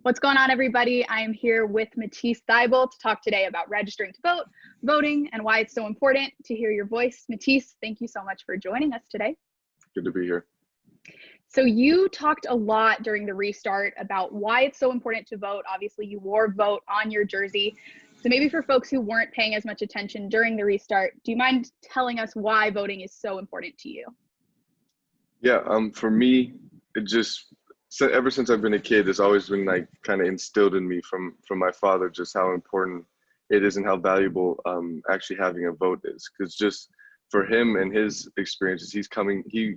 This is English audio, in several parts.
What's going on, everybody? I am here with Matisse Thybulle to talk today about registering to vote, voting, and why it's so important to hear your voice. Matisse, thank you so much for joining us today. Good to be here. So you talked a lot during the restart about why it's so important to vote. Obviously, you wore vote on your jersey. So maybe for folks who weren't paying as much attention during the restart, do you mind telling us why voting is so important to you? Yeah, for me, it just ever since I've been a kid, it's always been like kind of instilled in me from my father just how important it is and how valuable actually having a vote is. Because just for him and his experiences, he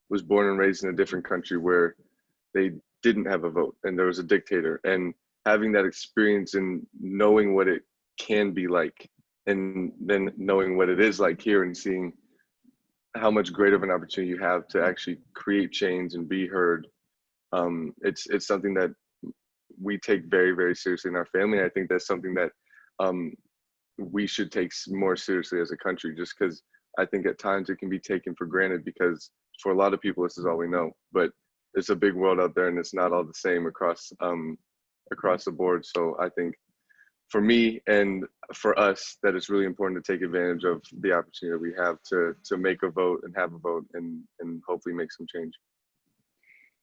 was born and raised in a different country where they didn't have a vote and there was a dictator, and having that experience and knowing what it can be like, and then knowing what it is like here and seeing how much greater of an opportunity you have to actually create change and be heard. It's something that we take very, very seriously in our family. I think that's something that we should take more seriously as a country, just because I think at times it can be taken for granted because for a lot of people, this is all we know. But it's a big world out there and it's not all the same across the board. So I think for me and for us that it's really important to take advantage of the opportunity that we have to make a vote and have a vote and hopefully make some change.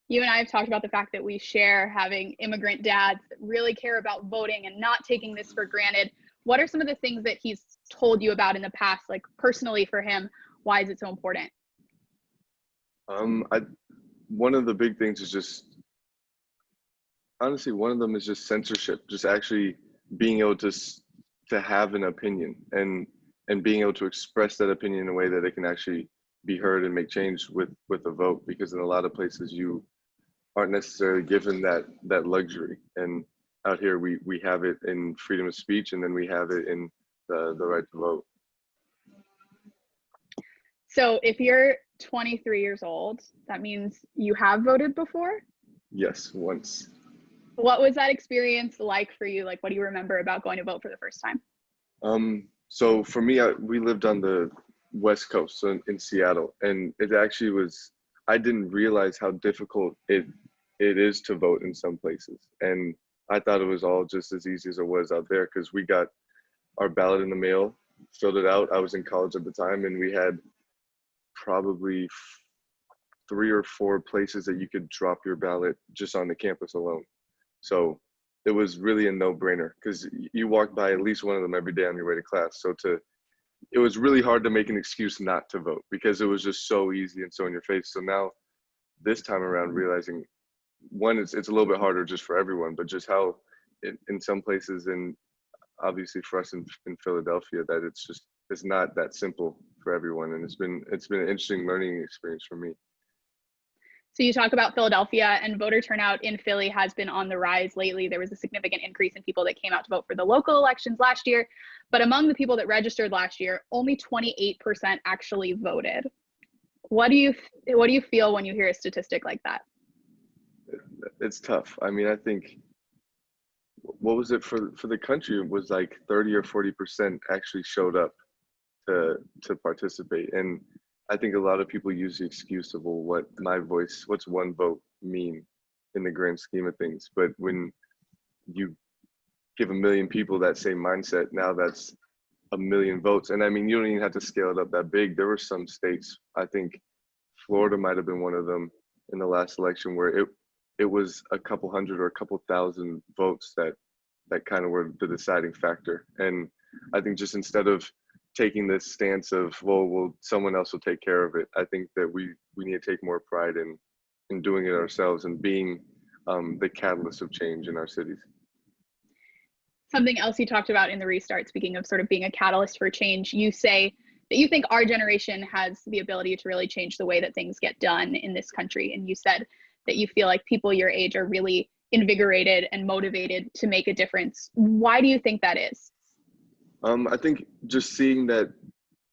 You and I have talked about the fact that we share having immigrant dads that really care about voting and not taking this for granted. What are some of the things that he's told you about in the past, like personally for him? Why is it so important? One of the big things is just, honestly, one of them is just censorship, just actually being able to have an opinion and being able to express that opinion in a way that it can actually be heard and make change with a vote, because in a lot of places you aren't necessarily given that luxury. And out here we have it in freedom of speech, and then we have it in the right to vote. So if you're 23 years old, that means you have voted before? Yes, once. What was that experience like for you? Like, what do you remember about going to vote for the first time? So for me, we lived on the West Coast, so in Seattle, and it actually was, I didn't realize how difficult it is to vote in some places. And I thought it was all just as easy as it was out there, because we got our ballot in the mail, filled it out. I was in college at the time, and we had probably 3 or 4 places that you could drop your ballot just on the campus alone. So it was really a no-brainer, because you walk by at least one of them every day on your way to class. So it was really hard to make an excuse not to vote, because it was just so easy and so in your face. So now this time around, realizing, one, it's a little bit harder just for everyone, but just how in some places, and obviously for us in Philadelphia, that it's not that simple for everyone. And it's been an interesting learning experience for me. So you talk about Philadelphia, and voter turnout in Philly has been on the rise lately. There was a significant increase in people that came out to vote for the local elections last year. But among the people that registered last year, only 28% actually voted. What do you feel when you hear a statistic like that? It's tough. I mean, I think, what was it for the country? It was like 30 or 40% actually showed up to participate. And I think a lot of people use the excuse of, well, what's one vote mean in the grand scheme of things? But when you give 1 million people that same mindset, now that's 1 million votes. And I mean, you don't even have to scale it up that big. There were some states, I think Florida might have been one of them in the last election, where it was a couple hundred or a couple thousand votes that kind of were the deciding factor. And I think just instead of taking this stance of, well, someone else will take care of it, I think that we need to take more pride in doing it ourselves and being the catalyst of change in our cities. Something else you talked about in the restart, speaking of sort of being a catalyst for change, you say that you think our generation has the ability to really change the way that things get done in this country. And you said that you feel like people your age are really invigorated and motivated to make a difference. Why do you think that is? I think just seeing that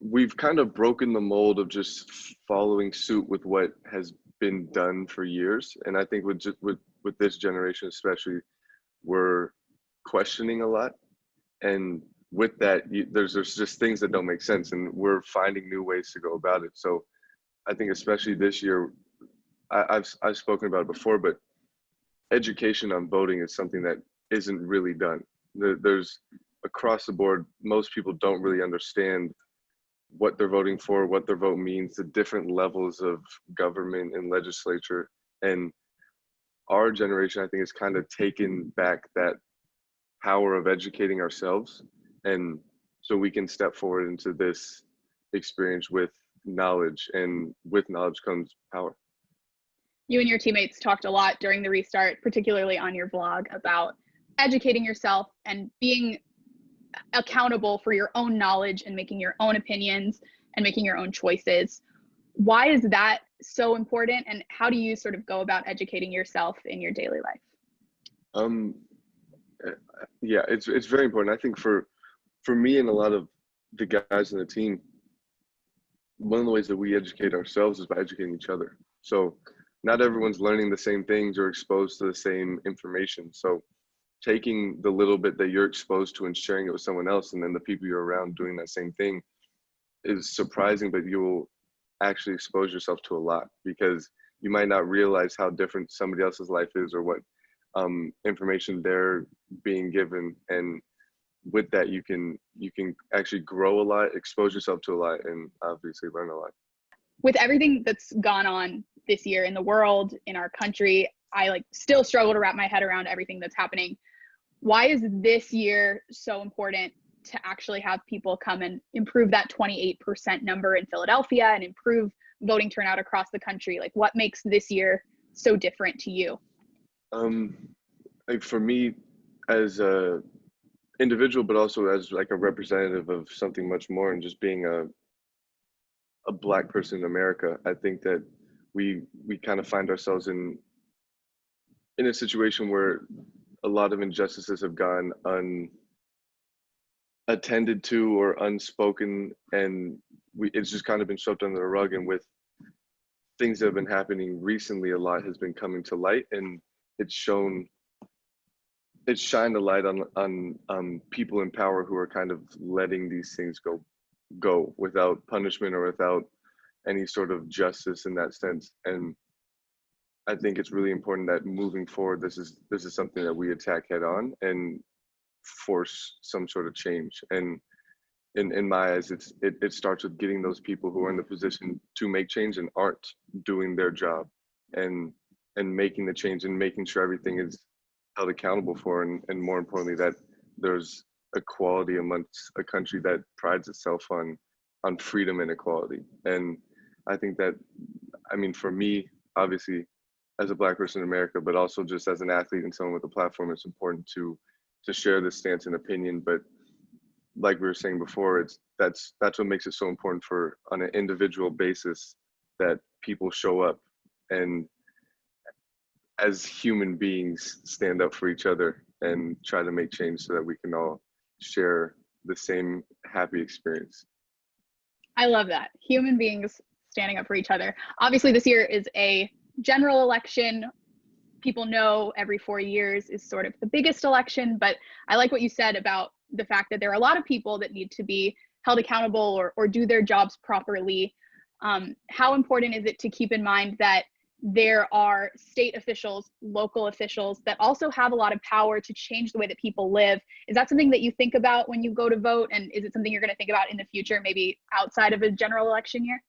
we've kind of broken the mold of just following suit with what has been done for years. And I think with this generation especially, we're questioning a lot. And with that, there's just things that don't make sense, and we're finding new ways to go about it. So I think especially this year, I've spoken about it before, but education on voting is something that isn't really done. There's across the board, most people don't really understand what they're voting for, what their vote means, the different levels of government and legislature. And our generation, I think, has kind of taken back that power of educating ourselves. And so we can step forward into this experience with knowledge, and with knowledge comes power. You and your teammates talked a lot during the restart, particularly on your blog, about educating yourself and being accountable for your own knowledge and making your own opinions and making your own choices. Why is that so important, and how do you sort of go about educating yourself in your daily life? Yeah, it's very important. I think for me and a lot of the guys in the team, one of the ways that we educate ourselves is by educating each other. So not everyone's learning the same things or exposed to the same information. So taking the little bit that you're exposed to and sharing it with someone else, and then the people you're around doing that same thing, is surprising, but you'll actually expose yourself to a lot, because you might not realize how different somebody else's life is, or what information they're being given. And with that, you can actually grow a lot, expose yourself to a lot, and obviously learn a lot. With everything that's gone on this year in the world, in our country, I still struggle to wrap my head around everything that's happening. Why is this year so important to actually have people come and improve that 28% number in Philadelphia and improve voting turnout across the country? What makes this year so different to you? For me, as a individual, but also as a representative of something much more, and just being a Black person in America, I think that we kind of find ourselves in a situation where a lot of injustices have gone unattended to or unspoken, and it's just kind of been swept under the rug. And with things that have been happening recently, a lot has been coming to light, and it's shined a light on people in power who are kind of letting these things go without punishment or without any sort of justice in that sense. And I think it's really important that moving forward, this is something that we attack head on and force some sort of change. And in my eyes, it starts with getting those people who are in the position to make change and aren't doing their job, and making the change, and making sure everything is held accountable for, and more importantly, that there's equality amongst a country that prides itself on freedom and equality. And I think that, for me, obviously, as a Black person in America, but also just as an athlete and someone with a platform, it's important to share this stance and opinion. But like we were saying before, that's what makes it so important, for on an individual basis, that people show up and as human beings stand up for each other and try to make change, so that we can all share the same happy experience. I love that. Human beings standing up for each other. Obviously, this year is a general election. People know every 4 years is sort of the biggest election, but I like what you said about the fact that there are a lot of people that need to be held accountable or do their jobs properly. How important is it to keep in mind that there are state officials, local officials that also have a lot of power to change the way that people live? Is that something that you think about when you go to vote? And is it something you're going to think about in the future, maybe outside of a general election year?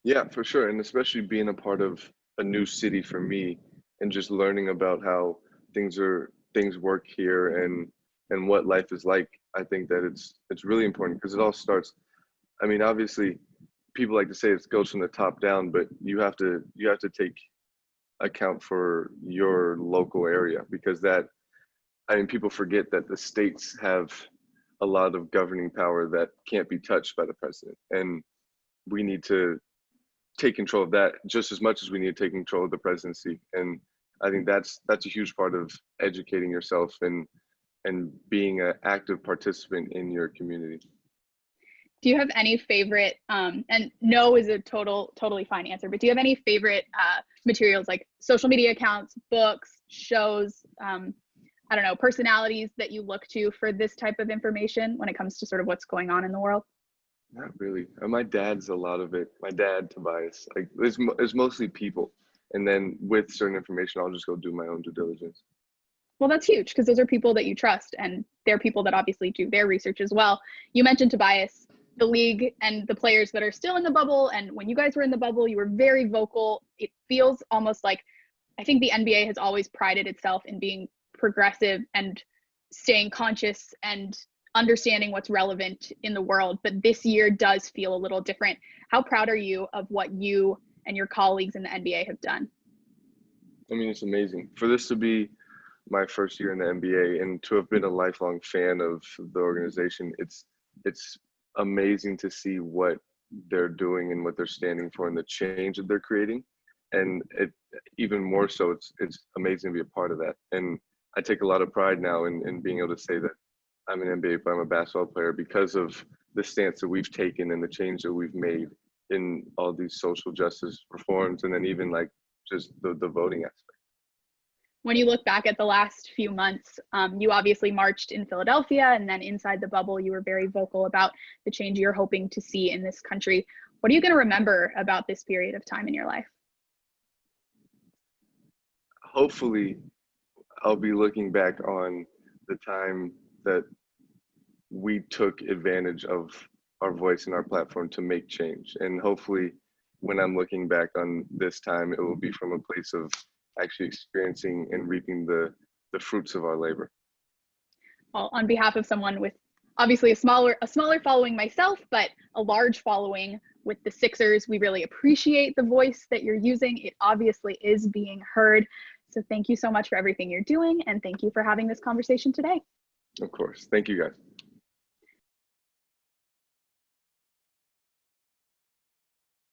Yeah, for sure. And especially being a part of a new city for me, and just learning about how things work here, and what life is like. I think that it's really important, because it all starts, obviously people like to say it goes from the top down, but you have to take account for your local area, because people forget that the states have a lot of governing power that can't be touched by the president, and we need to take control of that just as much as we need to take control of the presidency. And I think that's a huge part of educating yourself and being an active participant in your community. Do you have any favorite, and no is a totally fine answer, but do you have any favorite materials, like social media accounts, books, shows, personalities that you look to for this type of information when it comes to sort of what's going on in the world? Not really. My dad's a lot of it. My dad, Tobias, it's mostly people. And then with certain information, I'll just go do my own due diligence. Well, that's huge because those are people that you trust, and they're people that obviously do their research as well. You mentioned Tobias, the league and the players that are still in the bubble. And when you guys were in the bubble, you were very vocal. It feels almost like, I think the NBA has always prided itself in being progressive and staying conscious and understanding what's relevant in the world. But this year does feel a little different. How proud are you of what you and your colleagues in the NBA have done? I mean, it's amazing. For this to be my first year in the NBA and to have been a lifelong fan of the organization, it's amazing to see what they're doing and what they're standing for and the change that they're creating. And it even more so, it's amazing to be a part of that. And I take a lot of pride now in being able to say that I'm an NBA player, I'm a basketball player, because of the stance that we've taken and the change that we've made in all these social justice reforms, and then even like just the voting aspect. When you look back at the last few months, you obviously marched in Philadelphia, and then inside the bubble, you were very vocal about the change you're hoping to see in this country. What are you going to remember about this period of time in your life? Hopefully, I'll be looking back on the time that we took advantage of our voice and our platform to make change. And hopefully, when I'm looking back on this time, it will be from a place of actually experiencing and reaping the fruits of our labor. Well, on behalf of someone with obviously a smaller following myself, but a large following with the Sixers, we really appreciate the voice that you're using. It obviously is being heard. So thank you so much for everything you're doing, and thank you for having this conversation today. Of course. Thank you, guys.